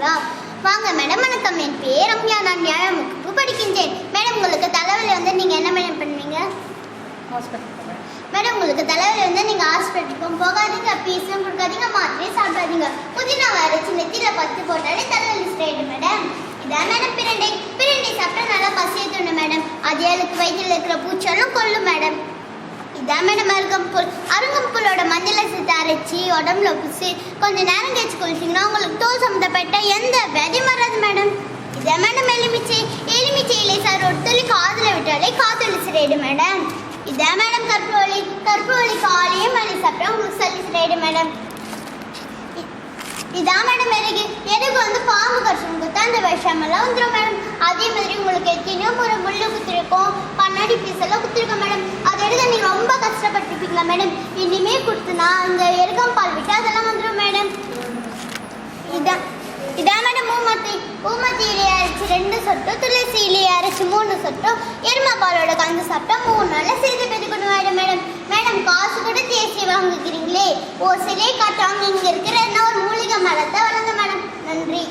சொல்லுவாங்களா? வாங்க மேடம். வணக்கம், என் பேர் ரம்யா. நான் 7ஆம் வகுப்பு படிக்கின்றேன். மேடம், உங்களுக்கு தலைவலி வந்து நீங்கள் என்ன மேடம் பண்ணுவீங்க? மேடம், உங்களுக்கு தலைவலி வந்து நீங்கள் ஹாஸ்பிட்டலுக்கும் போகாதீங்க, பீஸும் கொடுக்காதீங்க, மாத்திரையும் சாப்பிடாதீங்க. புதினா அரைச்சி நெத்தியில் 10 போட்டாலே தலைவலி ஸ்ட்ரைடு மேடம். இதான் மேடம் பிரண்டை. பிரண்டை சாப்பிட்டா நல்லா பசியை தோணும் மேடம். அது எனக்கு வயிற்றில் இருக்கிற பூச்செல்லாம் கொல்லும் மேடம். இதான் மேடம் அருகம்புல். அருகம்புல்லோட மஞ்சளை சேர்த்து அரைச்சி உடம்புல பூசி கொஞ்சம் நேரம் கழிச்சு குளிச்சிங்கன்னா உங்களுக்கு தோல் சம்மந்தப்பட்ட எந்த வியாதியும் வராது மேடம். இதான் மேடம் எலுமிச்சை. எலுமிச்சை இலை சார் ஒரு துளி காதில் விட்டாலே காதலி சிறைடு மேடம். இதான் மேடம் கற்பூரவள்ளி. கற்பூரவள்ளி காலையே மணி சாப்பிட்டா உங்களுக்கு சளி சிறைடு மேடம். இதான் மேடம் எருகு. எருகு வந்து பாம்பு கடிச்சு குத்தா அந்த விஷமெல்லாம் வந்துடும் மேடம். அதே மாதிரி உங்களுக்கு எத்தனையும் ஒரு முள்ளு குத்திருக்கோம், கண்ணாடி பீஸ் எல்லாம் குத்திருக்கோம் மேடம். அதை எடுக்க நீங்கள் ரொம்ப கஷ்டப்பட்டுருப்பீங்களா மேடம்? இனிமே கொடுத்துனா அந்த எருகம் விட்டு அதெல்லாம் வந்துடும் மேடம். இதான் மேடம் ஊமத்தி. ஊமத்தி இலையை அரைச்சி 2 சொட்டும், துளசி இலையை அரைச்சி 3 சொட்டும், எருமை பாலோட கலந்து சாப்பிட்டா 3 நாளில் செய்து பெற்றுக்கணும் மேடம். மேடம் காசு கூட தேசிய வாங்குகிறீங்களே, ஓ சிலையை காட்டுவாங்க. இங்கே இருக்கிற என்ன ஒரு மூலிகை மரத்தை வளர்ந்த மேடம். நன்றி.